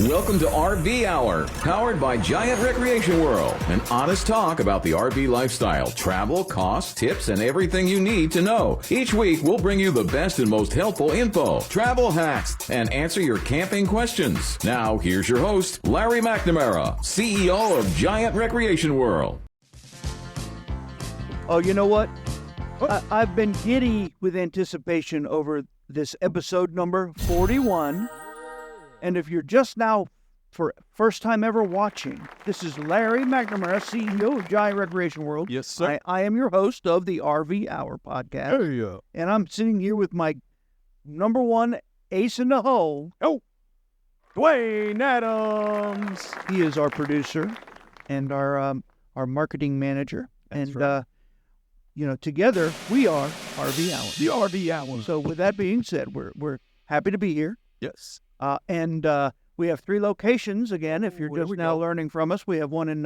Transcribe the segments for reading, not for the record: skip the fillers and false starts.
Welcome to RV Hour, powered by Giant Recreation World. An honest talk about the RV lifestyle, travel, costs, tips, and everything you need to know. Each week, we'll bring you the best and most helpful info, travel hacks, and answer your camping questions. Now, here's your host, Larry McNamara, CEO of Giant Recreation World. Oh, you know what? I've been giddy with anticipation over this episode number 41. And if you're just now, for first time ever watching, this is Larry McNamara, CEO of Giant Recreation World. Yes, sir. I am your host of the RV Hour podcast. Hey, yeah. And I'm sitting here with my number one ace in the hole. Oh, Dwayne Adams. He is our producer and our marketing manager. That's right. Together we are RV Hour. The RV Hour. So with that being said, we're happy to be here. Yes. And we have 3 locations. Again, if you're just now learning from us, we have one in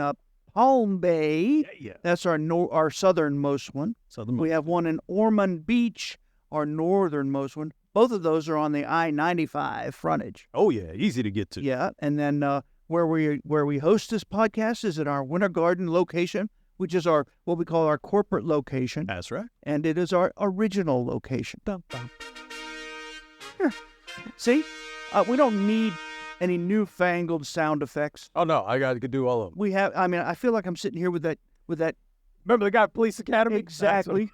Palm Bay. Yeah. That's our southernmost one. We have one in Ormond Beach, our northernmost one. Both of those are on the I-95 frontage. Oh, yeah. Easy to get to. Yeah. And then where we host this podcast is at our Winter Garden location, which is what we call our corporate location. That's right. And it is our original location. Dum, dum. Here. See? We don't need any newfangled sound effects. Oh, no. I could do all of them. We have, I feel like I'm sitting here with that. Remember the guy at Police Academy? Exactly.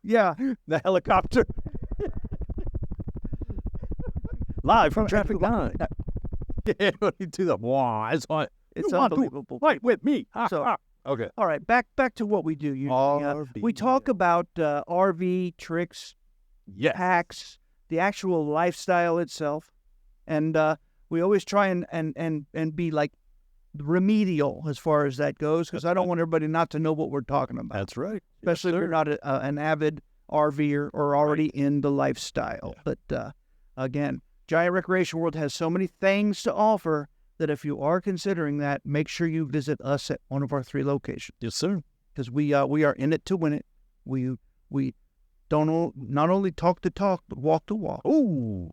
Yeah. The helicopter. Live from traffic line. Yeah, when you do the wah, It's unbelievable. Fight with me. So, okay. all right, back to what we do usually. RV, we talk about RV tricks, Yes. hacks, the actual lifestyle itself, and we always try and be like remedial as far as that goes, because I don't want everybody not to know what we're talking about. That's right. Especially if you're not an avid RVer or already in the lifestyle. Yeah. But again, Giant Recreation World has so many things to offer that if you are considering that, make sure you visit us at one of our 3 locations. Yes, sir. Because we are in it to win it. We don't not only talk the talk, but walk the walk. Ooh,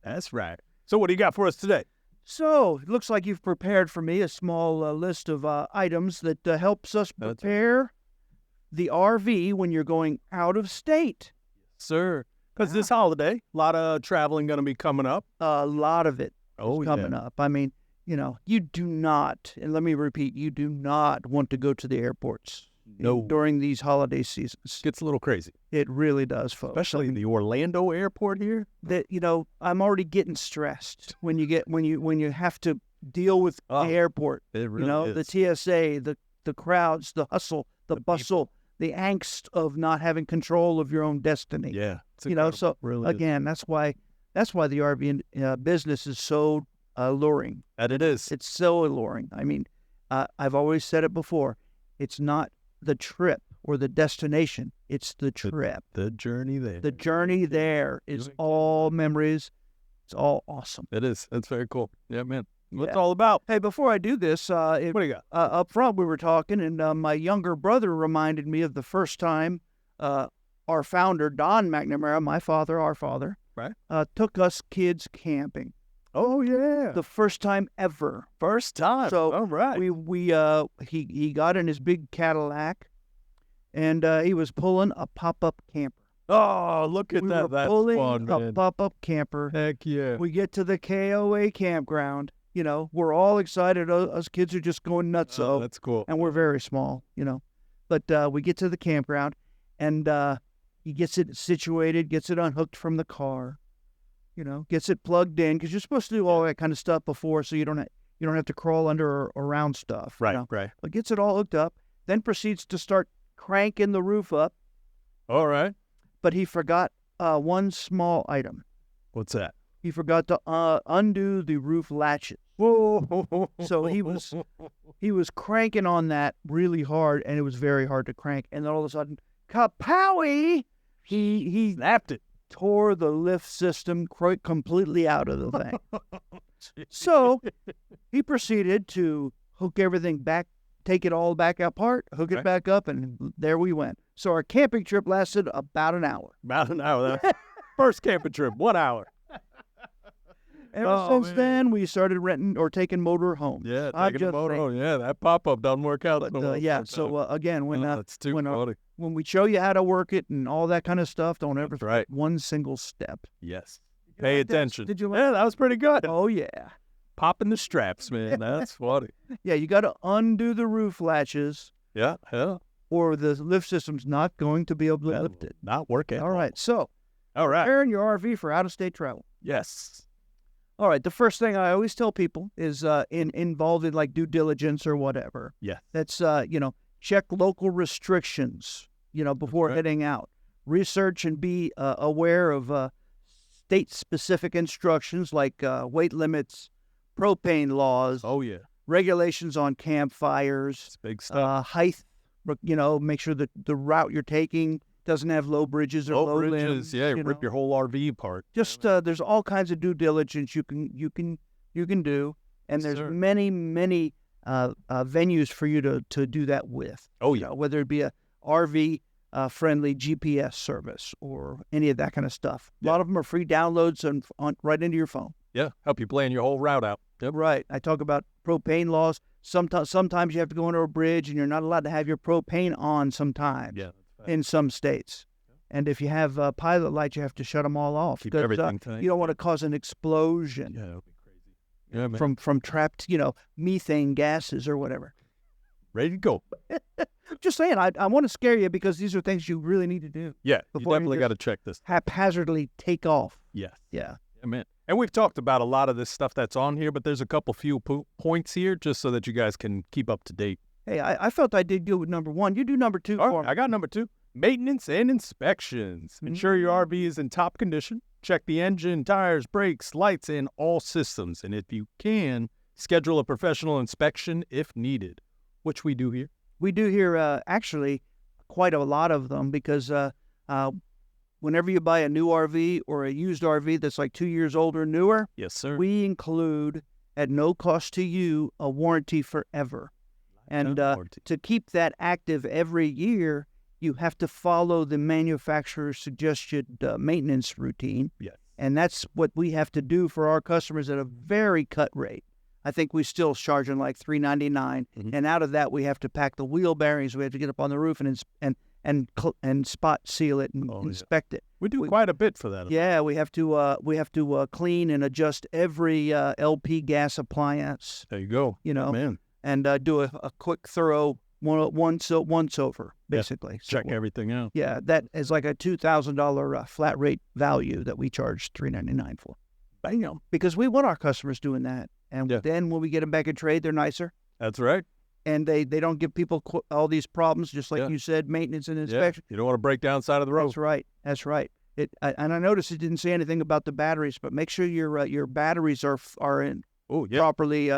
that's right. So what do you got for us today? So it looks like you've prepared for me a small list of items that helps us That's prepare the RV when you're going out of state. Sir, because this holiday, a lot of traveling going to be coming up. A lot of it Oh, is coming up. I mean, you do not, and let me repeat, you do not want to go to the airports No. during these holiday seasons. Gets a little crazy, It really does, folks. especially in the Orlando airport here. That I'm already getting stressed when you have to deal with Oh, the airport. It really The is. TSA, the crowds, the hustle, the bustle, the angst of not having control of your own destiny. Yeah. It's So incredible. Really is. again, that's why the RV business is so alluring. And it is. It's so alluring. I mean, I've always said it before. It's not the trip or the destination. It's the trip. The journey there. The journey there is all memories. It's all awesome. It is. That's very cool. Yeah, man. What's it Yeah. all about? Hey, before I do this, What do you got? up front we were talking, and my younger brother reminded me of the first time our founder, Don McNamara, our father, Right. took us kids camping. Oh, yeah. The first time ever. first time. So all right. he got in his big Cadillac, and he was pulling a pop-up camper. Oh, look at We that. were That's pulling fun, a man. pop-up camper. Heck yeah. We get to the KOA campground. We're all excited. Us kids are just going nuts. Oh, that's cool. And we're very small, But we get to the campground, and he gets it situated, gets it unhooked from the car, gets it plugged in, because you're supposed to do all that kind of stuff before, so you don't have to crawl under or around stuff. Right, right. But gets it all hooked up, then proceeds to start cranking the roof up. All right. But he forgot one small item. What's that? He forgot to undo the roof latches. Whoa. So he was cranking on that really hard, and it was very hard to crank. And then all of a sudden, kapowie! He snapped it. Tore the lift system completely out of the thing. So he proceeded to hook everything back, take it all back apart, hook it back up, and there we went. So our camping trip lasted about an hour. About an hour. First camping trip, 1 hour. Ever since then, we started renting or taking motor home. Yeah, I'm taking a just motor saying. home. Yeah, that pop-up doesn't work out. But no more yeah, sometimes. so again, That's too when funny. when we show you how to work it and all that kind of stuff, don't ever That's right. skip one single step. Yes. you Pay like that? attention. Did you like Yeah, that was pretty good. Oh yeah, Popping the straps, man. That's funny. yeah. You got to undo the roof latches, Yeah. or the lift system's not going to be able to lift it. Not working. All right, so All right. preparing your RV for out-of-state travel. Yes. All right, the first thing I always tell people is involved in like due diligence or whatever. Yeah. That's check local restrictions, before right. heading out. Research and be aware of state-specific instructions like weight limits, propane laws, Oh, yeah. regulations on campfires, It's big stuff. height. Make sure that the route you're taking doesn't have low bridges or low bridges. limbs. Yeah, you rip know. your whole RV apart. Just there's all kinds of due diligence you can do, and Yes, there's sir. many venues for you to do that with. Oh, You yeah. know, whether it be a RV friendly GPS service or any of that kind of stuff. A Yeah. lot of them are free downloads on right into your phone. Yeah. Help you plan your whole route out. Yep. Right. I talk about propane laws. Sometimes you have to go under a bridge, and you're not allowed to have your propane on. Sometimes Yeah. That's fact. in some states. And if you have pilot lights, you have to shut them all off. Keep 'cause, everything tight. you don't want to cause an explosion Yeah, that'll be crazy. Yeah, man. from trapped, methane gases or whatever. Ready to go. Just saying, I want to scare you because these are things you really need to do. Yeah. You Before you definitely just- got to check this. Haphazardly take off. Yes. Yeah. Yeah, man. And we've talked about a lot of this stuff that's on here, but there's a couple few points here just so that you guys can keep up to date. Hey, I felt I did good with number one. You do number two All for right, me. I got number 2. Maintenance and inspections. Ensure your RV is in top condition. Check the engine, tires, brakes, lights, and all systems. And if you can, schedule a professional inspection if needed, which we do here. We do hear actually quite a lot of them because whenever you buy a new RV or a used RV that's like 2 years old or newer, Yes, sir. we include at no cost to you a warranty forever. And warranty. to keep that active every year, you have to follow the manufacturer's suggested maintenance routine. Yes. And that's what we have to do for our customers at a very cut rate. I think we still charge them like $3.99, Mhm. and out of that we have to pack the wheel bearings. We have to get up on the roof and spot seal it and Oh, yeah. inspect it. We do we- quite a bit for that. Yeah, we have to clean and adjust every LP gas appliance. There you go. Man. Man, And do a quick, thorough once over, basically. So, check everything out. yeah, that is like a $2,000 flat rate value that we charge $3.99 for. Bam. Because we want our customers doing that. And Yeah. then when we get them back in trade, they're nicer. That's right. And they don't give people all these problems, just like Yeah. you said, maintenance and Yeah. inspection. You don't want to break down side of the road. That's right. That's right. And I noticed it didn't say anything about the batteries, but make sure your batteries are in Oh, yeah. properly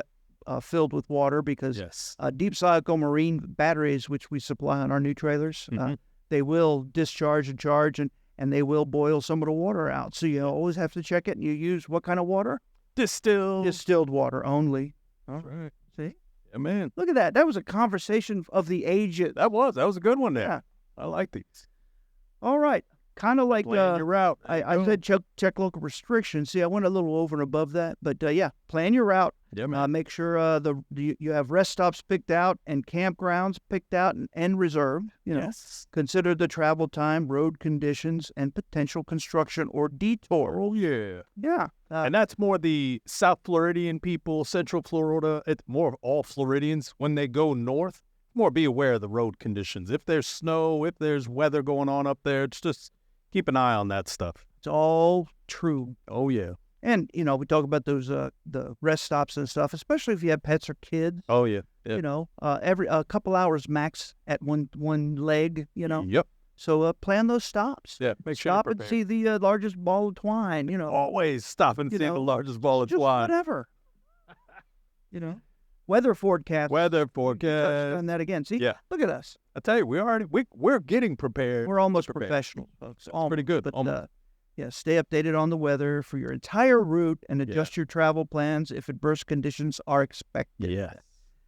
filled with water because Yes. deep cycle marine batteries, which we supply on our new trailers, Mhm. they will discharge and charge and they will boil some of the water out. So you always have to check it. And you use what kind of water? Distilled. Distilled water only. That's right. See? Yeah, man. Look at that. That was a conversation of the ages. That was a good one there. Yeah. I like these. All right. Kind of like Plan your route. I said check local restrictions. See, I went a little over and above that, but yeah, plan your route. Yeah, man. Make sure you have rest stops picked out and campgrounds picked out and reserved. Yes. Consider the travel time, road conditions, and potential construction or detour. Oh, yeah. Yeah. And that's more the South Floridian people, Central Florida. It's more of all Floridians. When they go north, more be aware of the road conditions. If there's snow, if there's weather going on up there, it's just keep an eye on that stuff. It's all true. Oh, yeah. And, we talk about those the rest stops and stuff, especially if you have pets or kids. Oh, yeah. Yeah. Every a couple hours max at one leg, Yep. So plan those stops. Yeah. Make sure Stop you're and prepared. see the largest ball of twine, Always stop and You see know, the largest ball of just twine. whatever. Weather forecast. Weather Touched forecast. on that again. See, Yeah. look at us. I tell you, we're getting prepared. We're almost prepared. professional, folks. That's pretty good. But Almost. stay updated on the weather for your entire route and adjust your travel plans if adverse conditions are expected. Yeah.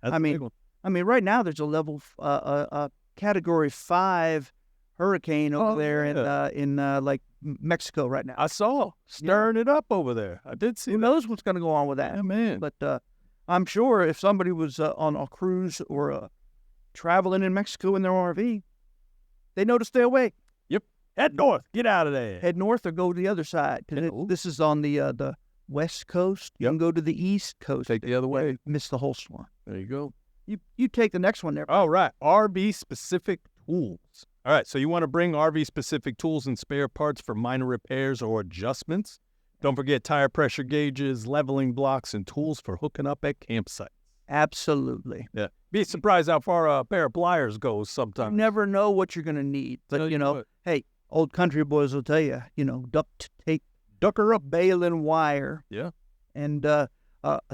That's I a mean, big one. right now there's a level, category 5 hurricane over there yeah. in like Mexico right now. I saw stirring it up over there. I did see Who that. knows what's going to go on with that? Yeah, man. But I'm sure if somebody was on a cruise or traveling in Mexico in their RV, they know to stay away. Yep. Head north. Get out of there. Head north or go to the other side. Because this is on the west coast. You can go to the east coast. Take the other way. and miss the whole storm. There you go. You take the next one there. All right. RV-specific tools. All right. So you want to bring RV-specific tools and spare parts for minor repairs or adjustments. Don't forget tire pressure gauges, leveling blocks, and tools for hooking up at campsites. Absolutely. Yeah. Be surprised how far a pair of pliers goes You sometimes. never know what you're going to need. But, Tell you you know, what. hey, old country boys will tell you, duct tape, ducker up, bail and wire. Yeah. And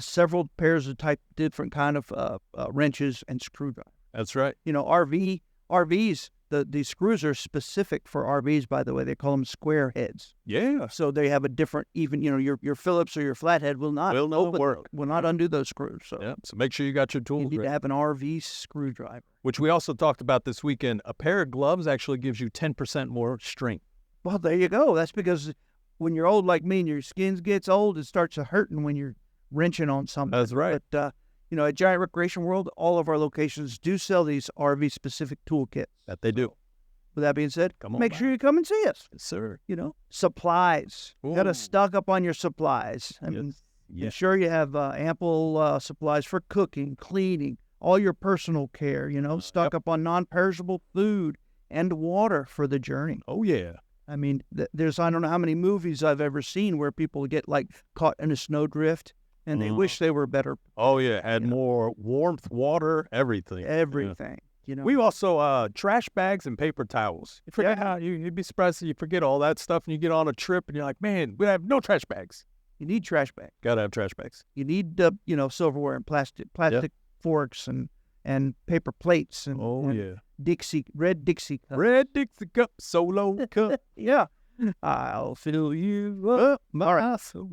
several pairs of different kind of wrenches and screwdrivers. That's right. RVs, the screws are specific for RVs, by the way. They call them square heads. Yeah. So they have a different, even, your Phillips or your flathead will not will not undo those screws. So Yeah. So make sure you got your you tools need ready. to have an RV screwdriver. Which we also talked about this weekend. A pair of gloves actually gives you 10% more strength. Well, there you go. That's because when you're old like me and your skin gets old, it starts hurting when you're wrenching on something. That's right. But, at Giant Recreation World, all of our locations do sell these RV-specific toolkits. That they do. With that being said, Come on make by. sure you come and see us. Yes, sir. Supplies. You got Ooh. to stock up on your supplies. I mean, ensure you have ample supplies for cooking, cleaning, all your personal care, stock up on non-perishable food and water for the journey. Oh, yeah. I mean, I don't know how many movies I've ever seen where people get caught in a snowdrift and they wish they were better. Oh, yeah. Had more warmth, water, everything. Everything. We also, trash bags and paper towels. You forget how, you'd be surprised if you forget all that stuff and you get on a trip and you're like, man, we have no trash bags. You need trash bags. Gotta have trash bags. You need, silverware and plastic forks and paper plates and, red Dixie cups. Red Dixie cup, solo cup. Yeah. I'll fill you up, my soul.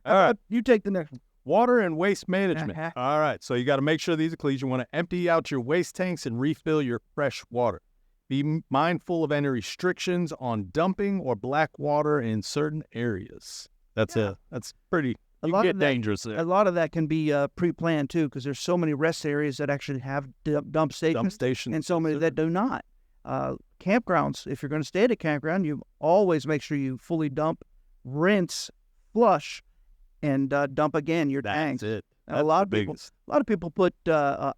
All right. You take the next one. Water and waste management. All right. So you got to make sure these are clean. You want to empty out your waste tanks and refill your fresh water. Be mindful of any restrictions on dumping or black water in certain areas. That's pretty. You get dangerous there. A lot of that can be pre-planned too, because there's so many rest areas that actually have dump stations, and so many that do not. Campgrounds. If you're going to stay at a campground, you always make sure you fully dump, rinse, flush, and dump again your tanks. That's it. A lot of people put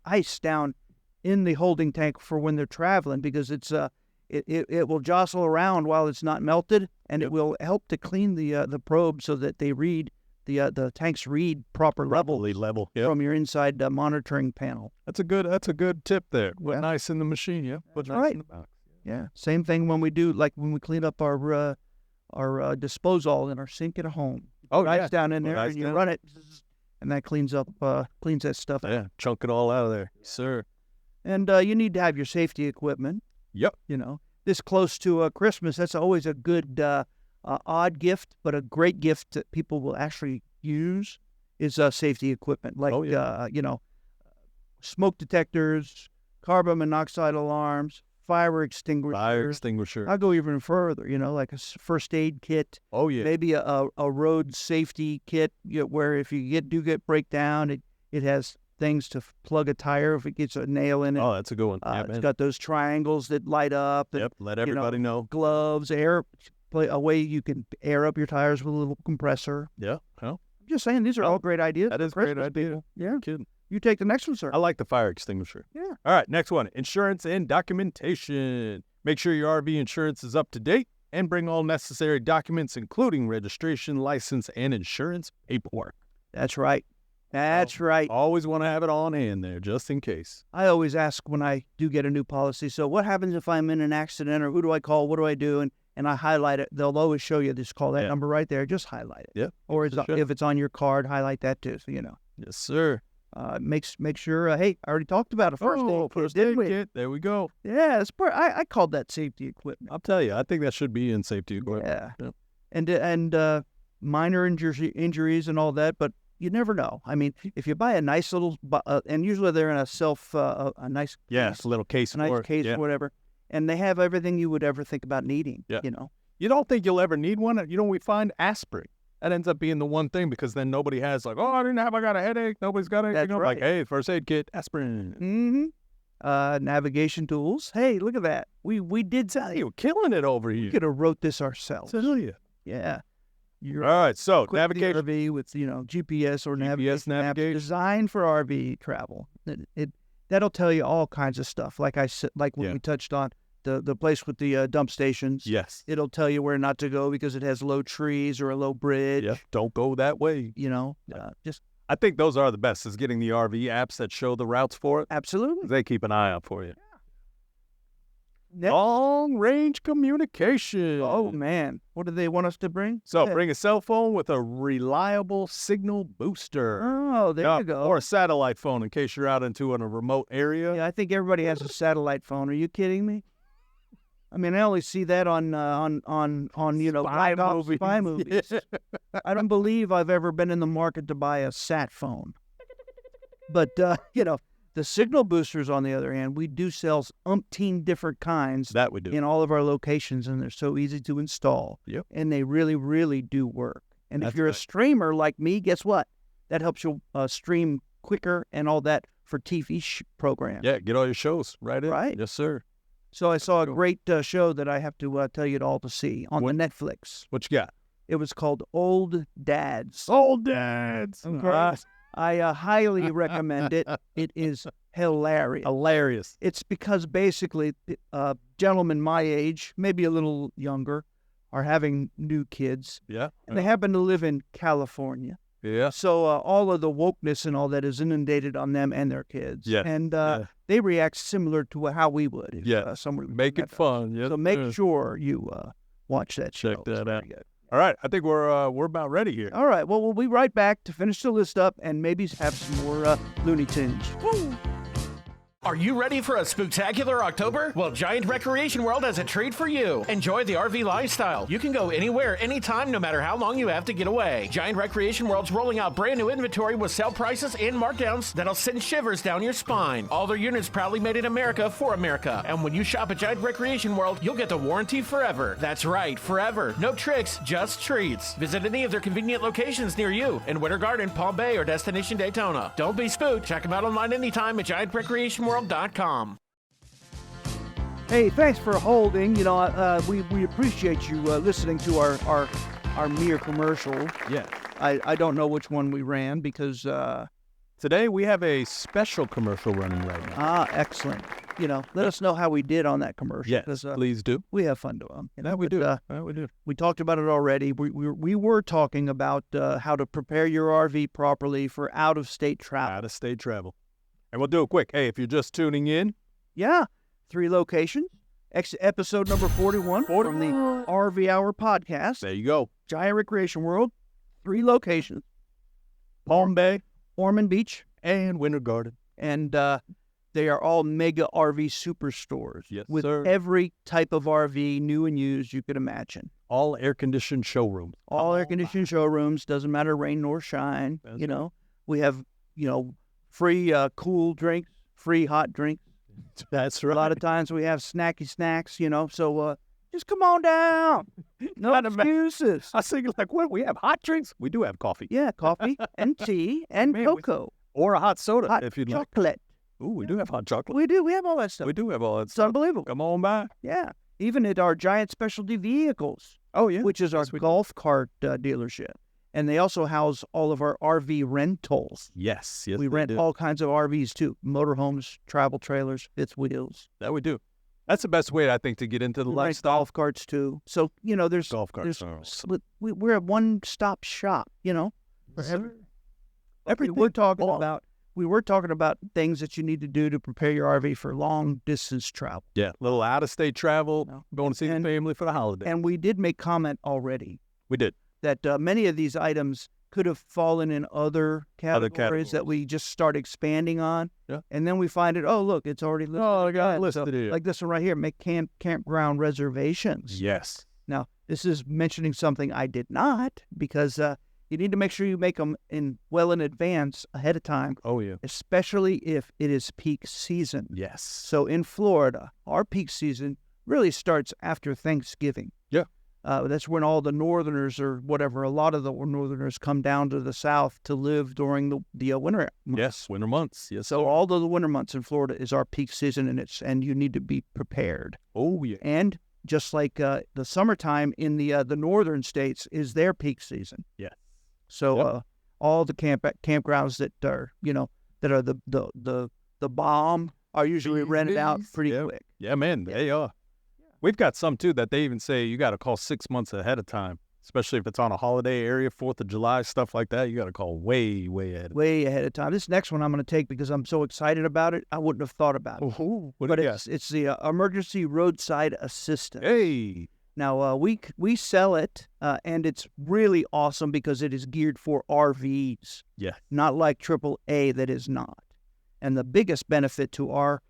ice down in the holding tank for when they're traveling because it will jostle around while it's not melted, and it will help to clean the probe so that they read the tanks read proper level from your inside monitoring panel. That's a good tip there. Put nice in the machine, yeah. Put nice in the box. Yeah. Same thing when we clean up our disposal in our sink at home. Oh, ice down in there, and you run it, and that cleans that stuff out. Yeah, chunk it all out of there. Yes, sir. And you need to have your safety equipment. Yep. This close to Christmas, that's always a good odd gift, but a great gift that people will actually use is safety equipment, like smoke detectors, carbon monoxide alarms, fire extinguisher. I'll go even further, like a first aid kit. Oh, yeah. Maybe a road safety kit where if you do get breakdown, it has things to plug a tire if it gets a nail in it. Oh, that's a good one. It's got those triangles that light up. And, let everybody know. Gloves, a way you can air up your tires with a little compressor. Yeah. Well, I'm just saying, these are all great ideas. That is a great idea. Yeah. Kidding. You take the next one, sir. I like the fire extinguisher. Yeah. All right, next one. Insurance and documentation. Make sure your RV insurance is up to date and bring all necessary documents, including registration, license, and insurance paperwork. That's right. That's right. Always want to have it on hand there, just in case. I always ask when I do get a new policy, so what happens if I'm in an accident, or who do I call? What do I do? And I highlight it. They'll always show you this call that number right there. Just highlight it. Yeah. Or if it's on your card, highlight that too. So Yes, sir. Make sure. Hey, I already talked about a first aid kit. There we go. Yeah, that's I called that safety equipment. I'll tell you, I think that should be in safety equipment. Yeah. And minor injuries and all that, but you never know. I mean, if you buy a nice little, and usually they're in a nice little case, or whatever. And they have everything you would ever think about needing, Yeah. you know. You don't think you'll ever need one? You know, we find aspirin. That ends up being the one thing because then nobody has like, oh, I got a headache. Nobody's got it. That's Like, right. hey, first aid kit, aspirin. Mm-hmm. Navigation tools. Hey, look at that. We did that. You're killing it over We here. could have wrote this ourselves. Tell you. Yeah. You're All right, so equipped with the navigation. RV with, you know, GPS or GPS navigation apps navigation. designed for RV travel. That'll tell you all kinds of stuff. Like I said, like when Yeah. we touched on the place with the dump stations. Yes. It'll tell you where not to go because it has low trees or a low bridge. Yeah. Don't go that way. You know, Yeah. just I think those are the best, is getting the RV apps that show the routes for it. absolutely. They keep an eye out for you. Next- Long range communication. Oh man, what do they want us to bring? So Yeah. bring a cell phone with a reliable signal booster. Oh, there Yeah, you go. Or a satellite phone in case you're out into a remote area. Yeah, I think everybody has a satellite phone. Are you kidding me? I mean, I only see that on you know, Spy Black Ops movies. spy movies. I don't believe I've ever been in the market to buy a sat phone. But you know, the signal boosters, on the other hand, we do sell umpteen different kinds That we do. in all of our locations, and they're so easy to install. Yep. And they really, really do work. And That's if you're a right. streamer like me, guess what? That helps you stream quicker and all that for TV programs. Yeah, get all your shows right in. Right. Yes, sir. So I saw a Cool. great show that I have to tell you all to see on What? the Netflix. What you got? It was called Old Dads. Old dads. Okay. I highly recommend it. It is hilarious. Hilarious. It's because basically, gentlemen my age, maybe a little younger, are having new kids, Yeah. and they happen to live in California. Yeah. So all of the wokeness and all that is inundated on them and their kids. Yeah, And yeah. they react similar to how we would. If, Yeah. someone Make it fun. Yes, So make sir. sure you watch that show. Check that It's very out. good. All right. I think we're about ready here. All right. Well, we'll be right back to finish the list up and maybe have some more Looney Tunes. Woo! Are you ready for a spooktacular October? Well, Giant Recreation World has a treat for you. Enjoy the RV lifestyle. You can go anywhere, anytime, no matter how long you have to get away. Giant Recreation World's rolling out brand new inventory with sale prices and markdowns that'll send shivers down your spine. All their units proudly made in America for America. And when you shop at Giant Recreation World, you'll get the warranty forever. That's right, forever. No tricks, just treats. Visit any of their convenient locations near you in Winter Garden, Palm Bay, or Destination Daytona. Don't be spooked. Check them out online anytime at GiantRecreationWorld.com. Hey, thanks for holding. You know, we appreciate you listening to our mere commercial. Yeah. I don't know which one we ran because Today we have a special commercial running right now. excellent. You know, let us know how we did on that commercial. Yes, 'cause, please do. we have fun doing them. You know, That we but, do. uh, That we do. we talked about it already. We were talking about how to prepare your RV properly for out-of-state travel. Out of state travel. And we'll do it quick. Hey, if you're just tuning in, Yeah, 3 locations. Episode number 41 from the RV Hour podcast. there you go. Giant Recreation World, 3 locations. Palm Bay Ormond Beach, and Winter Garden. and they are all mega RV superstores Yes, with sir. every type of RV, new and used, you could imagine. All air-conditioned showrooms. All air-conditioned showrooms, doesn't matter rain nor shine. That's you right. know, we have, you know, free cool drinks, free hot drinks. That's A right. lot of times we have snacky snacks, you know, so just come on down. No Gotta ma- excuses. I was thinking, like, what? We have hot drinks? We do have coffee. Yeah, coffee and tea and Man, we- cocoa. Or a hot soda, Hot if you'd like. chocolate. Ooh, we do have hot chocolate. We do. We have all that stuff. We do have all that It's stuff. unbelievable. Come on by. Yeah. Even at our Giant Specialty Vehicles, Oh, yeah. which is our Yes, we do. golf cart dealership. And they also house all of our RV rentals. Yes. Yes, We they rent do. all kinds of RVs too. Motorhomes, travel trailers, fifth wheels. That we do. That's the best way, I think, to get into the We rent lifestyle. golf carts too. So, you know, there's Golf carts there's are awesome. split, we're a one-stop shop, you know. For Everything. We were talking about things that you need to do to prepare your RV for long distance travel. Yeah, little out-of-state travel, No. going to see And- the family for the holiday. And we did make comment already we did. that many of these items could have fallen in other categories that we just start expanding on. Yeah. And then we find it, oh, look, it's already listed. Oh, I got it again. listed So, here. like this one right here, make campground reservations. Yes. Now, this is mentioning something I did not, because you need to make sure you make them well in advance, ahead of time, Oh, yeah. especially if it is peak season. Yes. So in Florida, our peak season really starts after Thanksgiving. Yeah. That's when all the northerners or whatever, a lot of the northerners come down to the south to live during the winter months. Yes, winter months. Yes, So sir. all of the winter months in Florida is our peak season, and you need to be prepared. Oh, yeah. And just like the summertime in the northern states is their peak season. Yeah. So Yep. all the campgrounds that are the bomb are usually rented out pretty Yeah. quick. Yeah, man, they are. We've got some, too, that they even say you got to call 6 months ahead of time, especially if it's on a holiday area, 4th of July, stuff like that. You got to call way, way ahead. Way ahead of time. This next one I'm going to take because I'm so excited about it. I wouldn't have thought about it. Oh, But it's the emergency roadside assistance. Hey. Now, we sell it, and it's really awesome because it is geared for RVs, Yeah. not like AAA that is not. And the biggest benefit to our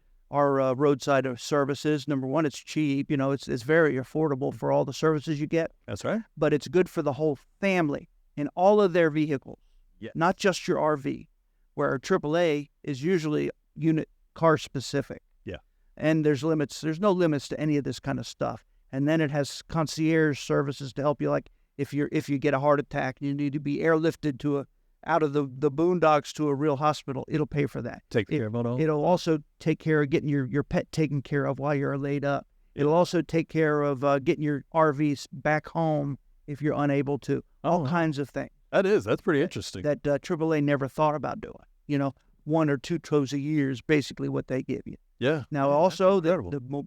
roadside services, number one, it's cheap. It's very affordable for all the services you get, That's right. but it's good for the whole family in all of their vehicles, Yeah. not just your RV, where AAA is usually unit car specific. Yeah. And there's limits. There's no limits to any of this kind of stuff. And then it has concierge services to help you, like if you get a heart attack, you need to be airlifted out of the boondocks to a real hospital. It'll pay for that. Take care of it all. It'll also take care of getting your pet taken care of while you're laid up. It'll also take care of getting your RVs back home if you're unable to. All kinds of things That's pretty interesting. that AAA never thought about doing. 1 or 2 tows a year is basically what they give you. Yeah. Now, Yeah, also that's the incredible.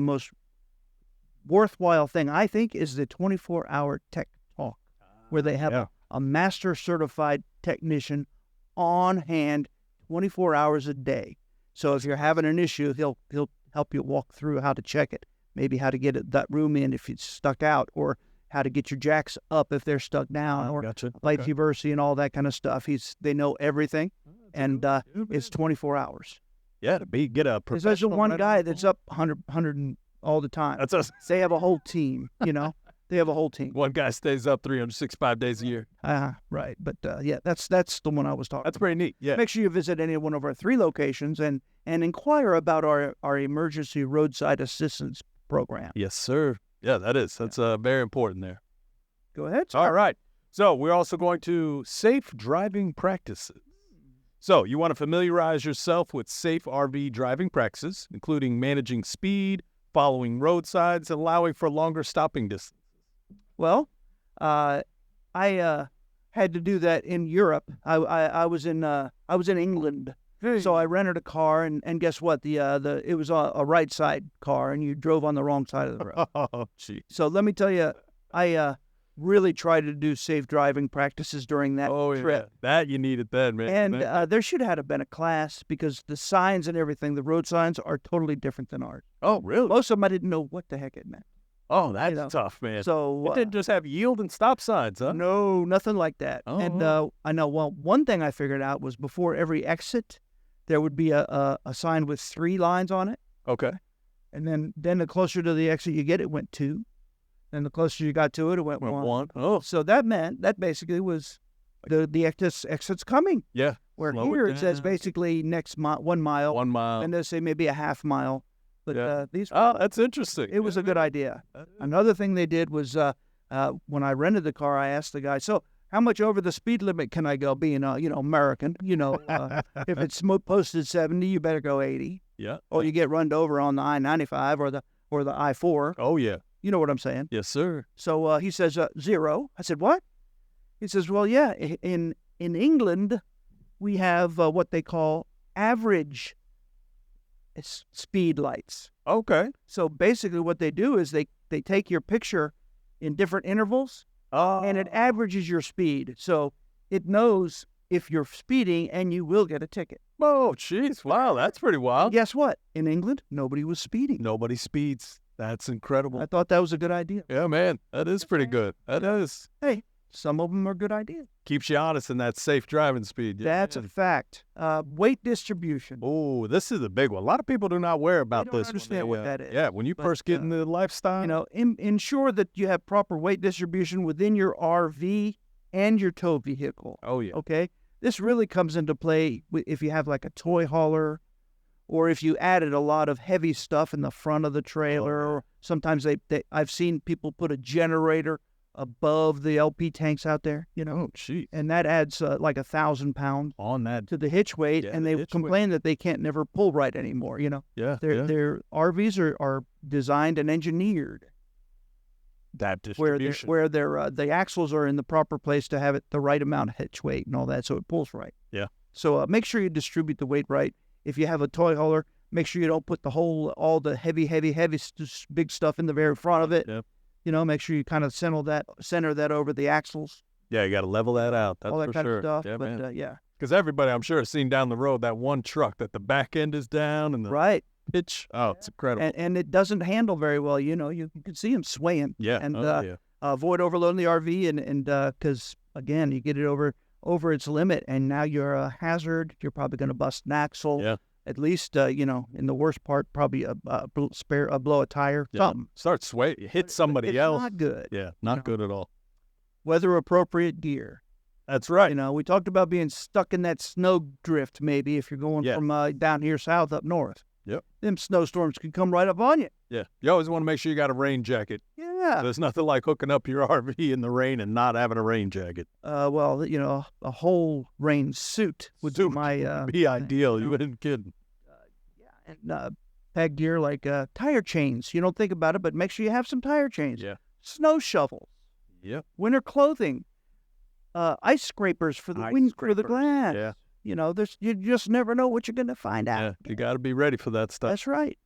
most worthwhile thing I think is the 24-hour tech talk, where they have Yeah. a master certified technician on hand 24 hours a day. So if you're having an issue, he'll help you walk through how to check it, maybe how to get that room in if it's stuck out, or how to get your jacks up if they're stuck down, or Gotcha. vice Okay. versa and all that kind of stuff. They know everything, and it's 24 hours. Yeah, get a There's professional. one right guy on the that's phone. up 100 and all the time. That's us. They have a whole team, They have a whole team. One guy stays up 365 days a year. Right. But yeah, that's the one I was talking That's about. pretty neat. Yeah. Make sure you visit any one of our 3 locations and inquire about our emergency roadside assistance program. Yes, sir. Yeah, that is. That's very important there. Go ahead. All right. So we're also going to safe driving practices. So you want to familiarize yourself with safe RV driving practices, including managing speed, following roadsides, and allowing for longer stopping distance. Well, I had to do that in Europe. I was in England. So I rented a car, and guess what? It was a right side car, and you drove on the wrong side of the road. Oh, gee. So let me tell you, I really tried to do safe driving practices during that trip. Yeah. That you needed then, man. And there should have been a class because the signs and everything, the road signs are totally different than ours. Oh, really? Most of them I didn't know what the heck it meant. Oh, that's tough, man. So It didn't just have yield and stop signs, huh? no, nothing like that. Oh, And I know, well, one thing I figured out was before every exit, there would be a sign with 3 lines on it. Okay. And then the closer to the exit you get, it went 2. And the closer you got to it, it went 1. One. Oh, So that basically was the exit's coming. yeah. Where Slow it here it says down. basically next 1 mile. 1 mile. And they'll say maybe a half mile. But Yeah. these, That's interesting. it was a good idea. Another thing they did was when I rented the car, I asked the guy, so how much over the speed limit can I go? Being American, if it's posted 70, you better go 80, Yeah. or you get run over on the I-95 or the I-4. Oh, yeah. You know what I'm saying? Yes, sir. So he says 0. I said, what? He says, well, yeah, in England we have what they call average speed lights. Okay. So basically what they do is they take your picture in different intervals, and it averages your speed. So it knows if you're speeding, and you will get a ticket. Oh, jeez. Wow, that's pretty wild. Guess what? In England, nobody was speeding. Nobody speeds. That's incredible. I thought that was a good idea. Yeah, man. That is pretty good. That is. Hey, some of them are good ideas. Keeps you honest in that safe driving speed. Yeah. That's a fact. Weight distribution. Oh, this is a big one. A lot of people do not worry about They don't this. understand what that is. Yeah, when you But, first get in the lifestyle. Ensure that you have proper weight distribution within your RV and your tow vehicle. Oh, yeah. Okay? This really comes into play if you have like a toy hauler or if you added a lot of heavy stuff in the front of the trailer, or sometimes I've seen people put a generator above the LP tanks out there, Oh, geez. and that adds like 1,000 pounds On that. to the hitch weight, Yeah, and the they hitch complain that they can't never pull right anymore. Yeah. Their RVs are designed and engineered That where distribution. the axles are in the proper place to have it the right amount of hitch weight and all that, so it pulls right. Yeah. So make sure you distribute the weight right. If you have a toy hauler, make sure you don't put all the heavy big stuff in the very front of it. Yep. Make sure you kind of center that over the axles, Yeah, you got to level that out. That's all that for kind sure. of stuff. Yeah, But man. yeah, Because everybody, I'm sure, has seen down the road that one truck that the back end is down and the right. pitch. Oh, it's incredible. And it doesn't handle very well. You can see them swaying. Yeah. And yeah. avoid overloading the RV, and because again, you get it over its limit, and now you're a hazard. You're probably going to bust an axle. Yeah. At least, in the worst part, probably blow a tire, Yeah. something. Start sway. Hit somebody It's else. not good. Yeah, not good at all. Weather appropriate gear. That's right. We talked about being stuck in that snow drift. Maybe if you're going Yeah. from down here south up north. Yep. Them snowstorms can come right up on you. Yeah. You always want to make sure you got a rain jacket. Yeah. There's nothing like hooking up your RV in the rain and not having a rain jacket. Well, a whole rain suit would be Suit my Be ideal. You ain't kidding. and peg gear like tire chains. You don't think about it, but make sure you have some tire chains. Yeah. Snow shovels, Yep. winter clothing, ice scrapers for the Ice for the scrapers. glass. Yeah. You just never know what you're going to find out. Yeah. You got to be ready for that stuff. That's right.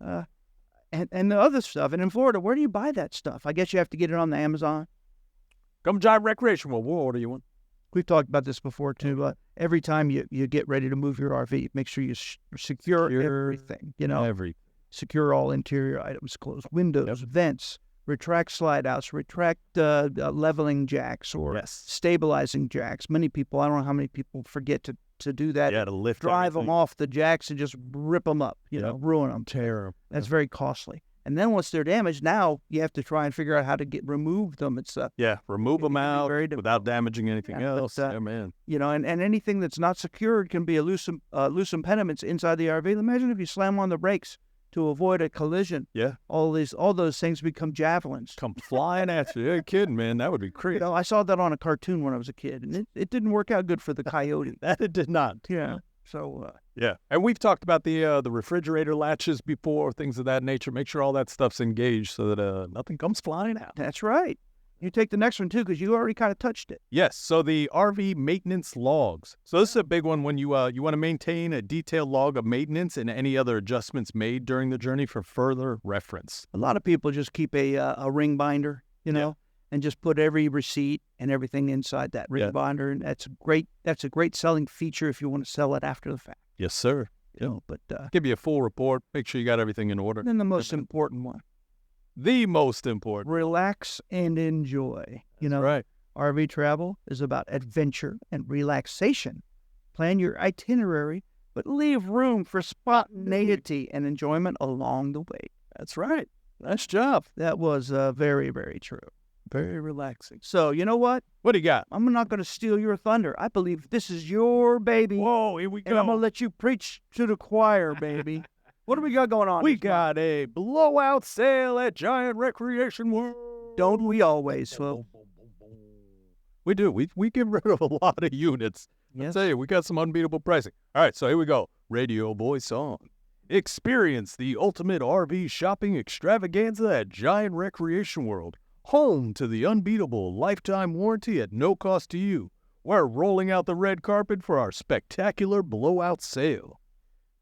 And the other stuff. And in Florida, where do you buy that stuff? I guess you have to get it on the Amazon. Come Jive Recreation. We'll order you one. We've talked about this before too. Every time you get ready to move your RV, make sure you secure everything. Every. Secure all interior items, close windows, vents, retract slide outs, retract leveling jacks or Yes. stabilizing jacks. Many people, I don't know how many people forget to do that. Yeah, to lift drive everything. them off the jacks and just rip them up, ruin them. Tear 'em. That's very costly. And then once they're damaged, now you have to try and figure out how to remove them. It's Yeah, remove It them can be out very without damaging anything Yeah, but, else. Yeah, man. and anything that's not secured can be a loose impediments inside the RV. Imagine if you slam on the brakes to avoid a collision. Yeah. All those things become javelins. Come flying at you. You're kidding, man. That would be crazy. I saw that on a cartoon when I was a kid, and it didn't work out good for the coyote. That it did not. Yeah. So Yeah. And we've talked about the refrigerator latches before, things of that nature. Make sure all that stuff's engaged so that nothing comes flying out. that's right. You take the next one too, because you already kind of touched it. Yes. So the RV maintenance logs. So this is a big one when you want to maintain a detailed log of maintenance and any other adjustments made during the journey for further reference. A lot of people just keep a ring binder, and just put every receipt and everything inside that ring Yeah. binder, and that's great. That's a great selling feature if you want to sell it after the fact. Yes, sir. But Give you a full report. Make sure you got everything in order. then the most important one: The most important. relax and enjoy. Right. RV travel is about adventure and relaxation. Plan your itinerary, but leave room for spontaneity and enjoyment along the way. That's right. Nice job. That was very, very true. Very relaxing. So, you know what? What do you got? I'm not going to steal your thunder. I believe this is your baby. Whoa, here we And I'm going go. to let you preach to the choir, baby. What do we got going on? We this month? got a blowout sale at Giant Recreation World. Don't we always? Well, We do. We get rid of a lot of units. I yes. tell you, we got some unbeatable pricing. All right, so here we go. Radio voice on. Experience the ultimate RV shopping extravaganza at Giant Recreation World. Home to the unbeatable lifetime warranty at no cost to you. We're rolling out the red carpet for our spectacular blowout sale.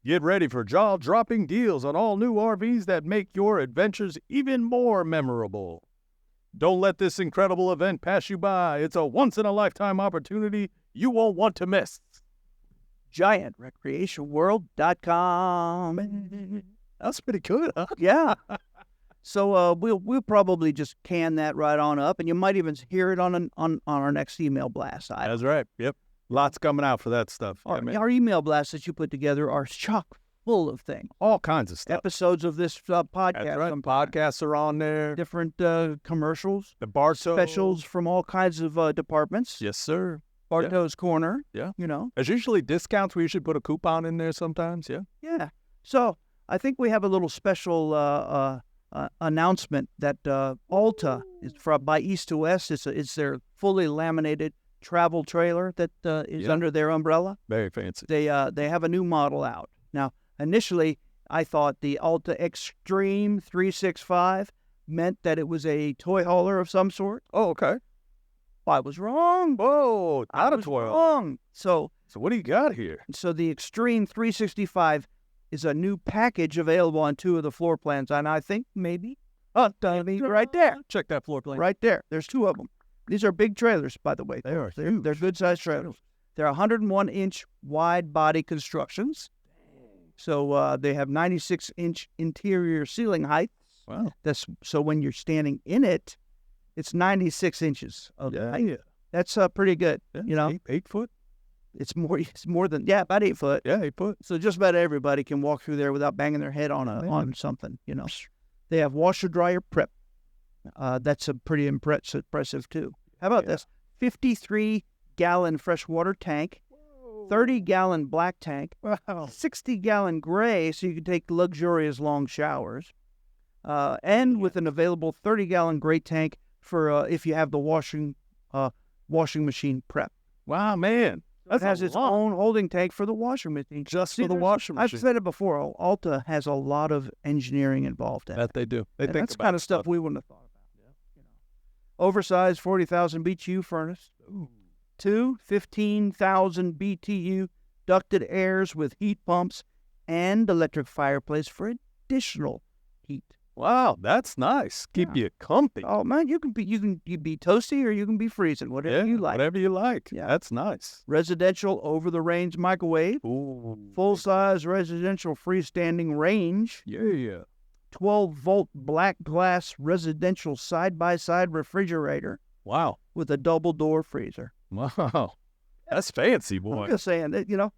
Get ready for jaw-dropping deals on all new RVs that make your adventures even more memorable. Don't let this incredible event pass you by. It's a once-in-a-lifetime opportunity you won't want to miss. GiantRecreationWorld.com. That's pretty good, huh? Yeah. So we'll probably just can that right on up, and you might even hear it on our next email blast. That's right. Yep. Lots coming out for that stuff. Yeah, man. Our email blasts that you put together are chock full of things. All kinds of stuff. Episodes of this podcast. That's right. some Podcasts are on there. different commercials, The Bartow. specials from all kinds of departments. Yes, sir. Bartow's Corner. Yeah. You know. There's usually discounts. We should put a coupon in there sometimes. Yeah. Yeah. So I think we have a little special announcement that Alta is by East to West. It's their fully laminated travel trailer that is under their umbrella. Very fancy. They have a new model out. Now, initially, I thought the Alta Extreme 365 meant that it was a toy hauler of some sort. Oh, okay. I was wrong. Whoa, not a toy hauler. Wrong. So what do you got here? So the Extreme 365 is a new package available on 2 of the floor plans, and I think maybe right there. Check that floor plan. Right there. There's 2 of them. These are big trailers, by the way. They are huge. They're good-sized trailers. They're 101-inch wide body constructions. So they have 96-inch interior ceiling height. Wow. So when you're standing in it, it's 96 inches of height. Yeah. That's pretty good. Yeah, 8 foot. It's more than about 8 foot. Yeah, 8 foot. So just about everybody can walk through there without banging their head on something. They have washer dryer prep. That's a pretty impressive too. How about this? 53-gallon freshwater tank, 30-gallon black tank, 60-gallon gray, so you can take luxurious long showers, and with an available 30-gallon gray tank for if you have the washing machine prep. Wow, man. It has its own holding tank for the washing machine. Just for the washing machine. I've said it before. Alta has a lot of engineering involved in it. That they do. They think that's about kind of stuff we wouldn't have thought about. Oversized 40,000 BTU furnace. Ooh. 2 15,000 BTU ducted airs with heat pumps and electric fireplace for additional heat. Wow, that's nice. Keep you comfy. Oh man, you can be toasty or you can be freezing, whatever you like. Whatever you like. Yeah. That's nice. Residential over-the-range microwave. Ooh. Full-size residential freestanding range. Yeah. 12-volt black glass residential side-by-side refrigerator Wow. with a double-door freezer. Wow. That's fancy, boy. I'm just saying that,